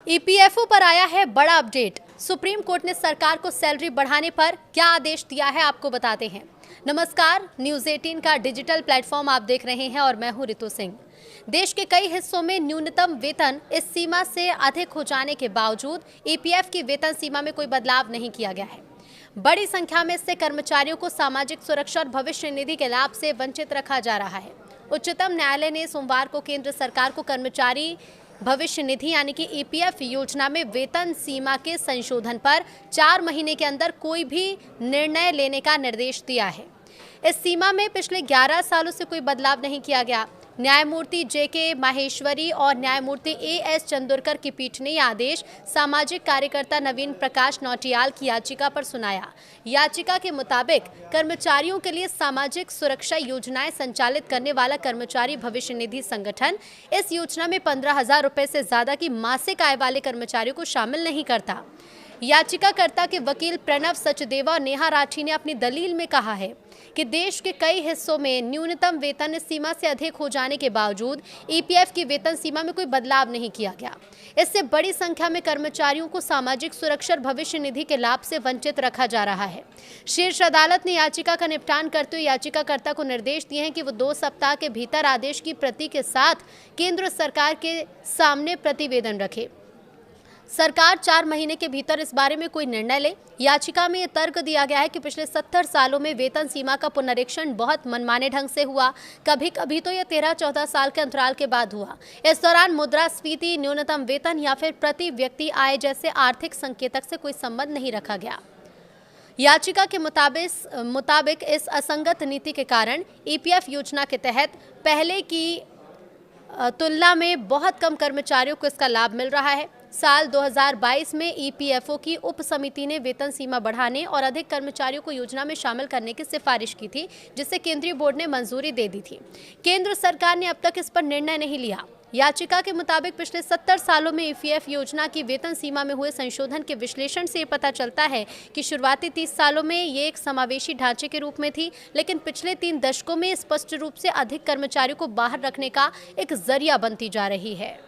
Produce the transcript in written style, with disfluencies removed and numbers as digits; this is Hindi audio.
ईपीएफओ पर आया है बड़ा अपडेट। सुप्रीम कोर्ट ने सरकार को सैलरी बढ़ाने पर क्या आदेश दिया है, आपको बताते हैं। नमस्कार, न्यूज़ 18 का डिजिटल प्लेटफॉर्म आप देख रहे हैं और मैं हूं रितु सिंह। देश के कई हिस्सों में न्यूनतम वेतन इस सीमा से अधिक हो जाने के बावजूद ईपीएफ की वेतन सीमा में कोई बदलाव नहीं किया गया है। बड़ी संख्या में इससे कर्मचारियों को सामाजिक सुरक्षा और भविष्य निधि के लाभ से वंचित रखा जा रहा है। उच्चतम न्यायालय ने सोमवार को केंद्र सरकार को कर्मचारी भविष्य निधि यानी कि ईपीएफ योजना में वेतन सीमा के संशोधन पर 4 महीने के अंदर कोई भी निर्णय लेने का निर्देश दिया है। इस सीमा में पिछले 11 सालों से कोई बदलाव नहीं किया गया। न्यायमूर्ति जेके माहेश्वरी और न्यायमूर्ति एएस चंदोरकर की पीठ ने यह आदेश सामाजिक कार्यकर्ता नवीन प्रकाश नौटियाल की याचिका पर सुनाया। याचिका के मुताबिक कर्मचारियों के लिए सामाजिक सुरक्षा योजनाएं संचालित करने वाला कर्मचारी भविष्य निधि संगठन इस योजना में 15,000 रुपए से ज्यादा की मासिक आय वाले कर्मचारियों को शामिल नहीं करता। याचिकाकर्ता के वकील प्रणव सचदेवा और नेहा राठी ने अपनी दलील में कहा है कि देश के कई हिस्सों में न्यूनतम वेतन इस सीमा से अधिक हो जाने के बावजूद ईपीएफ की वेतन सीमा में कोई बदलाव नहीं किया गया। इससे बड़ी संख्या में कर्मचारियों को सामाजिक सुरक्षा और भविष्य निधि के लाभ से वंचित रखा जा रहा है। शीर्ष अदालत ने याचिका का निपटान करते हुए याचिकाकर्ता को निर्देश दिए हैं कि वो 2 सप्ताह के भीतर आदेश की प्रति के साथ केंद्र सरकार के सामने प्रतिवेदन रखे। सरकार 4 महीने के भीतर इस बारे में कोई निर्णय ले। याचिका में यह तर्क दिया गया है कि पिछले 70 सालों में वेतन सीमा का पुनरीक्षण बहुत मनमाने ढंग से हुआ। कभी कभी तो यह 13-14 साल के अंतराल के बाद हुआ। इस दौरान मुद्रास्फीति, न्यूनतम वेतन या फिर प्रति व्यक्ति आय जैसे आर्थिक संकेतक से कोई संबंध नहीं रखा गया। याचिका के मुताबिक इस असंगत नीति के कारण ईपीएफ योजना के तहत पहले की तुलना में बहुत कम कर्मचारियों को इसका लाभ मिल रहा है। साल 2022 में ईपीएफओ की उप समिति ने वेतन सीमा बढ़ाने और अधिक कर्मचारियों को योजना में शामिल करने की सिफारिश की थी, जिसे केंद्रीय बोर्ड ने मंजूरी दे दी थी। केंद्र सरकार ने अब तक इस पर निर्णय नहीं लिया। याचिका के मुताबिक पिछले 70 सालों में ईपीएफ योजना की वेतन सीमा में हुए संशोधन के विश्लेषण से पता चलता है कि शुरुआती 30 सालों में ये एक समावेशी ढांचे के रूप में थी, लेकिन पिछले 3 दशकों में स्पष्ट रूप से अधिक कर्मचारियों को बाहर रखने का एक जरिया बनती जा रही है।